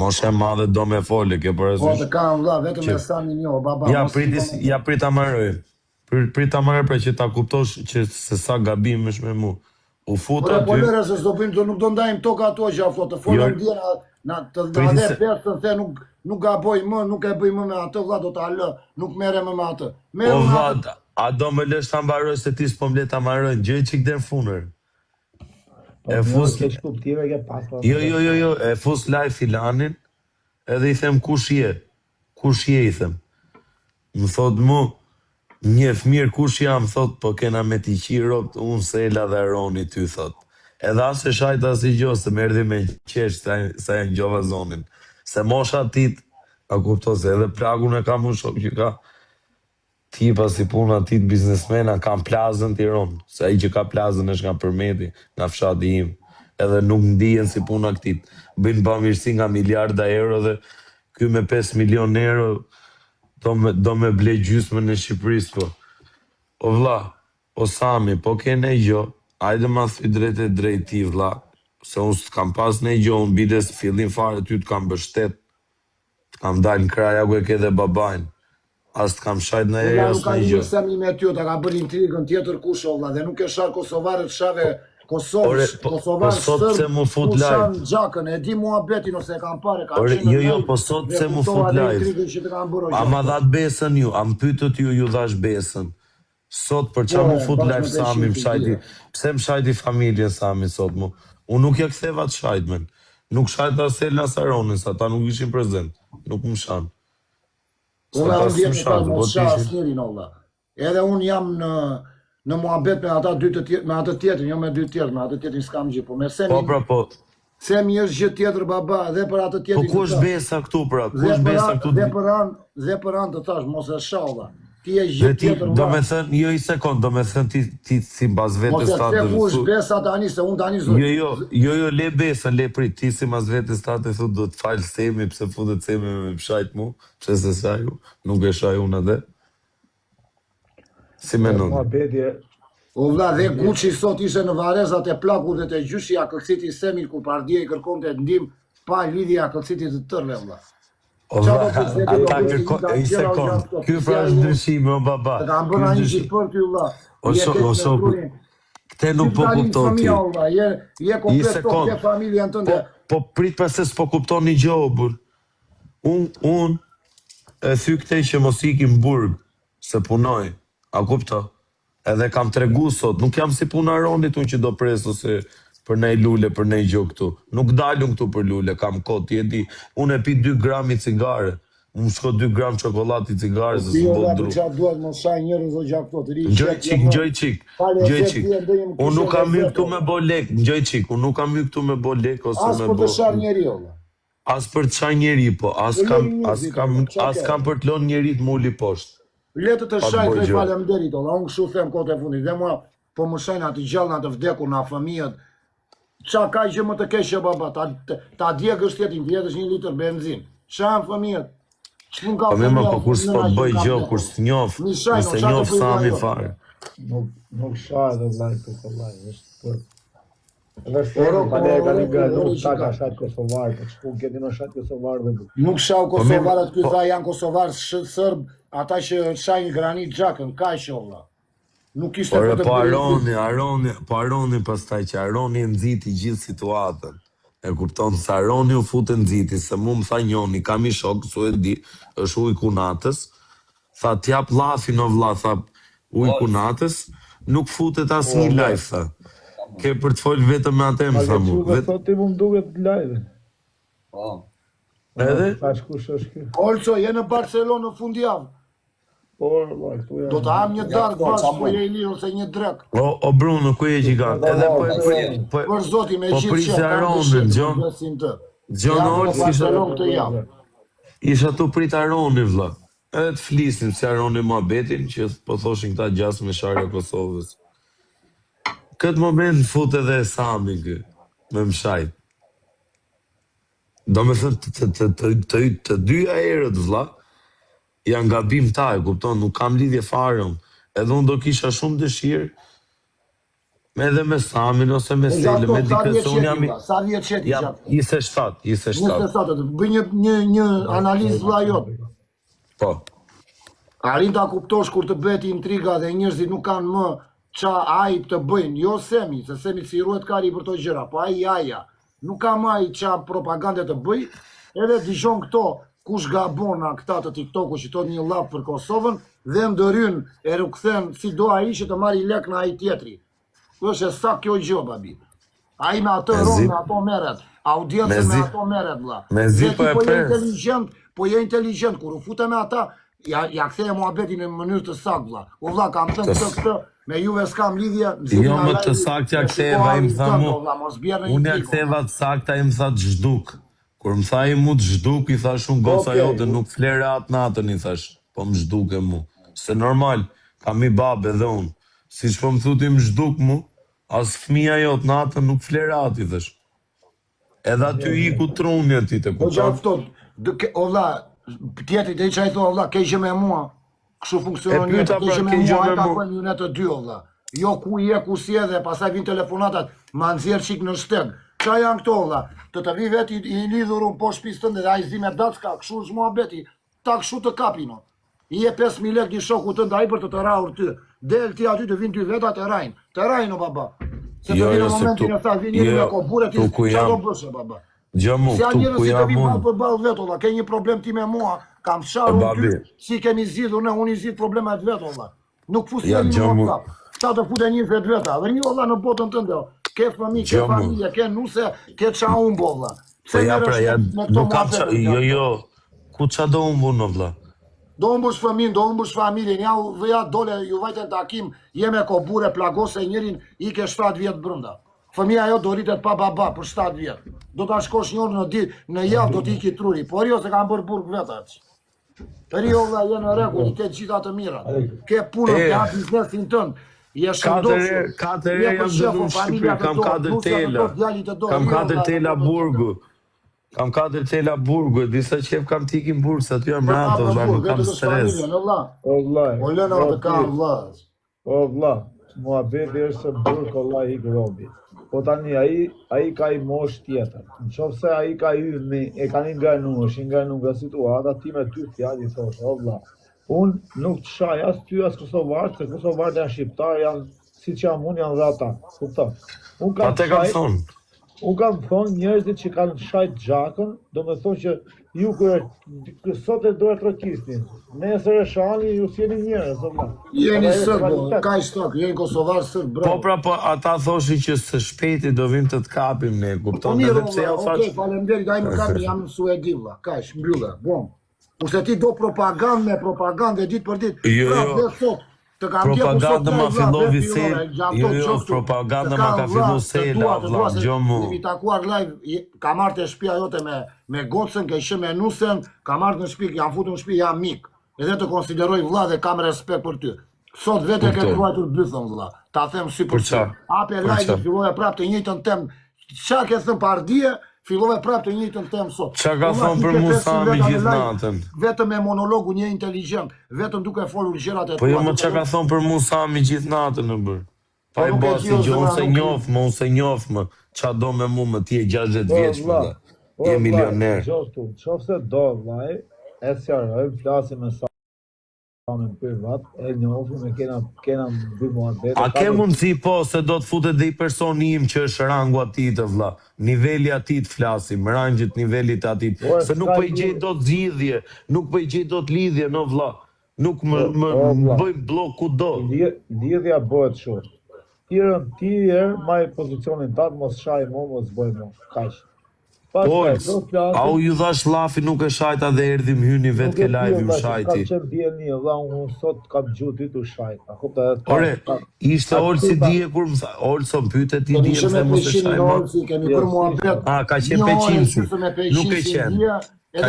Moshe madhe do me fole, kjo për Po asysh. të kam vlla, vetëm e Samin jo, baba. Ja prit ta marrë. Prit ta marrë pra që ta kuptosh që se sa gabim është me mu. U fut aty. Po aty. lëre se s'do bëjmë, nuk do ndajmë tokë ato që afto, të folëm djena, na të dhe pesën the nuk gaboj më, nuk e bëj më me atë vlla, do ta lë, nuk merrem më me atë. O vlla, a do më lësh ta mbaroj se ti s'po mblet ta marrë, gjej çik der funër. E fus ke kuptime ke pas. Jo, e fus live filanin, edhe i them kush je i them. Më thot mu, njef mirë kush jam, thot, po kena me t'i qiropt, unë Sela dhe Aroni ty, thot. Edhe as e shajt as i gjo, se më erdhi me qesh, sa e në gjova zonin. Se mosha tit, a kupto se edhe plagun e kam unë shok që ka, ti pas i puna tit biznesmena, kam plazën Tiron, se ai që ka plazën është nga Përmeti, nga fshati im, edhe nuk ndihen si puna këtit. Bëjnë bamirësi nga miliarda euro dhe ky me 5 milion euro do me ble gjysmën e Shqipërisë, po. O vlla, o Sami, po ke ne gjo, ajde ma thuj drejt ti, vlla, se unë s'kam pas ne gjo, unë bides fillim fare ty të kam bështet, të kam dalë në kraja ku e ke dhe babajnë, as të kam shajt në e as ne gjo. Nuk ka një me ty, të ka bërë intrigën tjetër kush, vlla, dhe nuk e shar Kosovarët shave Kosovë, Kosovarë sërbë, ku shanë gjakën, e di mua betin ose e kam pare, ka qenë në jo, po sot se mu fut live. A ma dhat besën ju, a më pytët ju dhash besën. Sot për qa mu fut live Sami më shajti, pse më shajti familjen Sami sot mu. Unë nuk ja ktheva të shajt men. Nuk shajt as Selna Saronin, sa ta nuk ishin prezent. Nuk më shanë. Unë am vjetë të kalë mos shah as njerin, olla. Edhe unë jam në muhabet me ata dy të tjetër, me atë tjetër, jo me dy tjetër, me atë tjetërin s'kam gjë, po me Semi. Po. Semi është gjë tjetër baba, dhe për atë tjetërin. Po ku është besa këtu pra? Ku është besa këtu? Dhe për anë të thash, mos e shalla. Ti e gjë tjetër. Do me thënë, jo i sekund, do me thënë ti si mbas vetës ta të ku është besa tani, se unë tani zë. Jo, le besën, le prit, ti si mbas vetës ta të thu do të falë Semi, pse futet Semi me shajt mu, pse se shaju, nuk e shaju unë edhe. Si menon? O vlla, dhe Guçi sot ishe në Varezat e plakur dhe të gjyshi a kërciti Semil kur Pardje i kërkon të ndim pa lidhja a kërcitit të tërve vlla. O vlla, ata kërkon, i sekund, kjo pra është ndryshime o baba. Të kam bërë një gjithë për ty vlla. O shok, këte nuk po kupton ti. Je komplet të ke familjen tënde. Po prit pas se s'po kupton një gjohë, bur. Unë e thy këtej që mos ikim burg, se punoj. A kupto? Edhe kam tregu sot, nuk jam si puna Ronit unë që do pres ose për nej lule, për nej gjo këtu. Nuk dalun këtu për lule, kam kot, jedi. Unë e pi 2 gram i cigare. Unë shko 2 gram çokolat i cigare, se s'bo dru. Gjoj qik. Unë nuk kam myk këtu me bo lek, gjoj qik. Unë nuk kam myk këtu me bo lek ose me bo... As për të shar njeri, olla. As për të shar njeri, po. As kam për të lon njeri të mulli poshtë. Letë të shajt dhe falemderit, olla, unë kështu them kote fundit, dhe mua po më shajnë atë gjallë në atë vdekur në fëmijët, qa ka që më të keshe baba, ta djegë është jetin, vjetës 1 litër benzin, qa në fëmijët, që mund ka fëmijët, po kur s'po të bëj gjo, kur s'njof, nëse njof Sami fare. Nuk shajt dhe vlaj për këllaj, është për... Dhe shërë, pa ne e ka një gënë, nuk ta ka shajt Kosovarë, për që ku këti në shajt Kosovarë dhe bu. Nuk shau Kosovarët, këtë tha janë Kosovarë sërbë, ata që shajnë granit gjakën, ka sholla. Nuk ishte për të bërë. Po Aroni pastaj që Aroni e nëziti gjithë situatën. E kupton se Aroni u futë nëziti, se mu më tha njoni, kam i shok, su e di, është uj kunatës, tha t'jap lafin o vla, tha uj kunatës, nuk futet as një live, tha. Ke për të folë vetëm me atem, tha mu. A le thot ti mu më duket live. Edhe? Olco, je në Barcelonë në fundjavë. Do të am një dark bashkë, po je i lirë ose një drek. O Bruno, ku je gjigant? Për zoti me gjithë që kam dëshirë në besim të. Gjon Olci, isha tu prit Aroni, vlla. Edhe të flisim si Aroni muhabetin, që po thoshin këta gjasë me sharja Kosovës. Këtë moment fut edhe Sami kë, me mshajt. Do me thënë të dyja erët, vlla, janë gabim ta, e kupton, nuk kam lidhje fare unë. Edhe unë do kisha shumë dëshirë Me edhe me Samin ose me Selën, me dikën se unë jam... Sa vjetë qeti Jam 27, 27. 27, bëj një analizë vlla jot. Po. Arrin ta kuptosh kur të bëhet intriga dhe njerëzit nuk kanë më qa ajë të bëjnë, jo Semi, se Semi si ruhet kari për to gjëra, po ai aja, nuk ka më ai qa propagande të bëj, edhe dishon këto, kush gabona këta të TikToku që tot një lap për Kosovën, dhe ndëryn e rukëthen si do ai që të marri lek në ai tjetri. Është sa kjo gjë, babi. Ai me atë ronë, me ato merret, audiencën me ato merret, vlla. Me zi po e pres. Po je inteligjent, kur u futem me ata, ja ktheje muhabetin në mënyrë të saktë, vlla. U vlla kam thënë këtë, me juve s'kam lidhje. Jo më të saktë ja ktheva, im tha mu. Unë ja ktheva të sakta, im tha të zhduk. Kur më tha i mu të zhduk, i thash unë goca jote, nuk flere atë natën, i thash. Po më zhduk e mu. Se normal, kam i babë edhe unë. Si që po më thuti më zhduk mu, as fëmija jote natën nuk flere atë, i thash. Edhe aty i ku trunje ti të ku qatë. O vla, tjetëri të i qaj thua, vla, kejgjë me mua, kështu funksionon jetë, kejgjë me mua, e ka kojnë një të dy, o vla. Jo ku je, ku si edhe, pasaj vinë telefonatat, ma nëzirë qik në shteg. Qa janë këto, vla? Të vi veti i lidhur unë po shpis tënde dhe a i zi me dacka, kështu është mua beti, ta kështu të kapino. I e 5.000 lek një shoku tënde, a i për të raur ty. Del ti aty të vinë ty veta të rajnë o baba. Se të vinë momentin e tha, vinë njëri me kobure ti, qa do bëshe baba. Gjamu, këtu ku jam unë. për balë vetë, ola, ke një problem ti me mua, kam sharë unë ty, si kemi zidhur ne, unë i zidh problemet vetë, ola. Nuk fusë një mua kap. Ta të fute një vetë veta, dhe një ola në botën tënde, ke fëmi, ke familje, ke nuse, ke qa umbo, ola. Se ja pra, nuk kam qa, jo, ku qa do umbu në vla? Do umbush fëmin, do umbush familjen, ja dole, ju vajten takim, jeme kobure, plagose njërin, i ke 7 vjetë brënda. Fëmija jo do rritet pa baba për 7 vjetë. Do t'a shkosh njërë në ditë, në javë do t'i ki truri. Por jo se kam bërë burg vetë aqë. Për jo dhe jenë në regu, i ke gjitha të mira. Ke punën, ke a biznesin tënë. Je shëndoshur. 4 e jam dhe në Shqipëri, kam 4 tela. Kam 4 tela burgu. Kam 4 tela burgu, disa qef kam t'ikin burg, sa t'ju jam rato, nuk kam stres. O vla, mua beti është se burg Allah i grobi. Po tani ai ka i mosh tjetër. Në qofë se ai ka e ka një nganu nga situata, ti me ty fjali thosh, o vla, unë nuk të shaj as ty as Kosovarë, se Kosovarë janë shqiptarë, janë si që jam unë janë dhe ata. Unë kam thonë njerëzit që kanë shajt gjakën, do me thonë që ju kërë sot e dojë trokisni, nesër e shani, ju s'jeni njerëz, o vla. Jeni sërbë, ka i stok, jeni Kosovarë sërbë, bravo. Po pra, po ata thoshi që së shpeti do vim të t'kapim ne, kupton? Okej, falemderit, a i më kapim, jam në Suedi, vla, ka i shmbyllë, bom. Kurse ti do propagandë me propagandë, ditë për ditë, pra dhe sot, propaganda ma fillovi se, jo, propaganda ma ka fillu Sela, vla, gjomu. Mi takuar live, ka marrë të shtëpia jote me gocën, ka ishe me nusen, ka marrë në shtëpi, jam futur në shtëpi, jam mik. Edhe të konsideroj vla dhe kam respekt për ty. Sot vete ke kruajtur bythën vla, ta them si për që. Ape live, fillove prap të njëjtën tem, qa ke thënë pardije, fillove prap të njëjtën tem sot. Qa ka thonë për Musami gjithë natën? Vetëm me monologu një inteligent, vetëm duke folur gjërat e tua. Po jo më qa ka thonë për Musami gjithë natën në bërë? Pa i basi gjë, unë se njofë më, qa do me mu më ti e 60 vjeqë më dhe. Je milioner. Qofë se do, vaj, e sjarojmë, flasim me Samin privat, e njofë me kena dy muhabete. A ke mundësi po se do të futet dhe i personi im që është rangu atit të vla, niveli atit flasim, rangjit nivelit atit, se nuk për i gjej do të zgjidhje, nuk për i gjej do të lidhje, no vla, nuk më bëjmë blok ku do. Lidhja bëhet shumë. Ti maj pozicionin tatë, mos shaj mo, mos bëj mo, kaq. Polës, a u ju dhash lafi nuk e shajta dhe erdhim hyni vetë ke live më shajti. Kam qenë djeni, dhe unë sot kam gjuti të shajta. Ore, ishte orë si dje kur më tha, orë së më pyte ti dje më dhe mos e shaj më. A, ka qenë peqinësi, nuk e qenë. Ka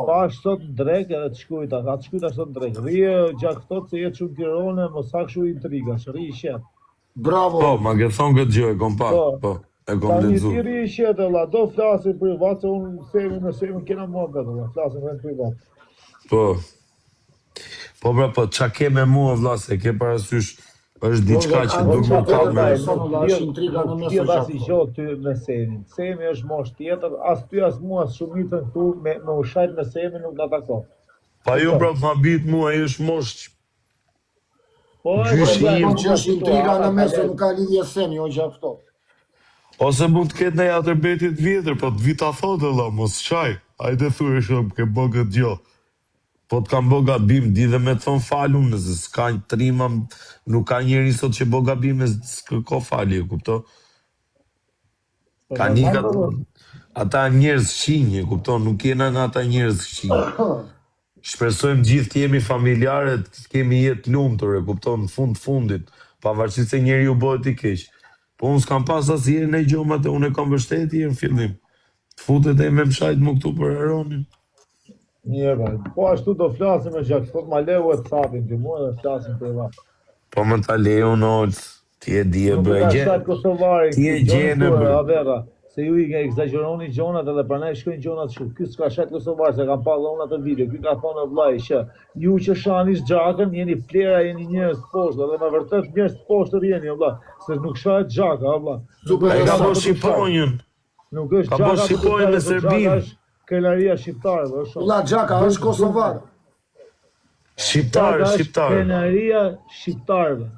Pash sot në drek edhe të shkujta, atë shkujta sot në drek. Rije gjatë thot se jetë shumë Tirone, mos akshu intrigash, rije shetë. Bravo. Po, ma ke thonë këtë gjë, e kom pa, po, e kom lëndzu. Ta një tiri i shetë, do flasim privat, se unë semi në semi kena mua betë, flasim në privat. Po. Po pra, po, qa ke me mua, vlla, se ke parasysh, është diçka që Po, duhet më tjetër kallë me... person, valla, është intriga në mes të Tjetë as i gjatë. gjotë ty me Semin. Semi është mosh tjetër, as ty as mua as shumitën këtu me ushajt me Semi nuk nga takon. Pa ju pra ma bit mua, ai është mosh... Po, Gjyshi Po im. që është intriga në mes, nuk ka lidhje Semi, o gjafto. Ose mund të ketë në atërbetit vjetër, po të vita thotë, valla, mos qaj. Hajde thuaj shumë, ke bo këtë gjo. Po të kam bo gabim, di dhe me të thonë falu, nëse s'ka një trima, nuk ka njeri sot që bo gabim, s'ko fali, kupto? Ka një ata njerëz shinje, kupto? Nuk jena nga ata njerëz shinje. Shpresojmë gjithë të jemi familjare, të kemi jetë lumtur, e kupton, në fundit, pavarësisht se njeriu bëhet i keq. Po unë s'kam pas asnjëherë në gjomat e unë e kam mbështetje në fillim. Të futet e me mshajt më këtu për Aronin. Mirë, po ashtu do flasim me Gjak, sot ma leu WhatsApp-in ti mua dhe flasim për va. Po më ta leju në olë, ti e di e Nuk bëj ka gjë. shtat kosovari, Ti e gjenë bërë. Avera, se ju i egzagjeroni gjonat edhe pranaj shkojnë gjonat shumë. Ky s'ka shat kosovar, se kam pa dhona të video. Ky ka thonë vllai që ju që shani Xhakën jeni plera, jeni njerëz të poshtë, dhe me vërtet njerëz të poshtë jeni vlla, se nuk shahet Xhaka vlla. Ai ka bo Shqiponjën. Nuk është Ka bo Xhaka, Shqiponjën me Serbin. Krenaria shqiptare, dhe është. Ulla Xhaka është kosovar. Shqiptar. Krenaria shqiptarëve.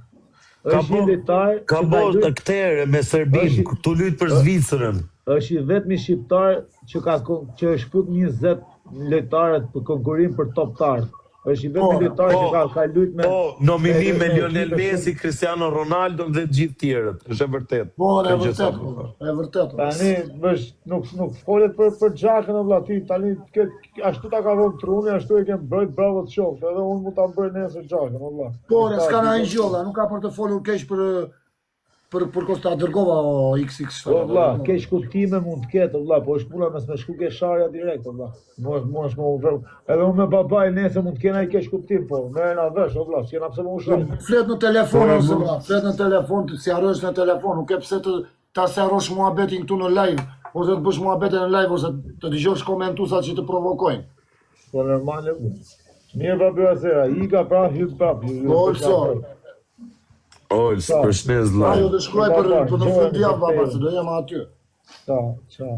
Është një lojtar Ka bo të këtere me Serbin, tu lyt për Zvicrën. Është i vetmi shqiptar që është fut 20 lojtarët për konkurim për toptar. Është i vetmi lojtar që ka lut me Nominim me Lionel Messi, Cristiano Ronaldo dhe gjithë tjerët. Është e vërtet. Po, e vërtet. Tani nuk folet për Xhakën valla, ti tani ashtu ta ka vënë truni, ashtu e kem bërë bravo të qoftë, edhe unë mund ta bëj nesër Xhakën valla. Po, s'ka na gjolla, nuk ka për të folur keq për Kosta dërgova o XX. Po valla, keq kuptime mund të ketë valla, po është puna mes me shku ke sharja direkt valla. Mos më ufër. Edhe unë me babaj nesër mund të kena i keq kuptim, po merren na vesh valla, s'kena pse më ushoj. Flet në telefon ose valla, flet në telefon, si harrosh në telefon, nuk e pse ta harrosh muhabetin këtu në live, ose të bësh muhabetin në live ose të dëgjosh komentuesat që të provokojnë. Po normale. Mirë babi Azera, i ka pra hyp prap. Olë, së përshnes, la. Ajo dhe shkruaj për në fundjavë, baba, se do jam aty. Ciao.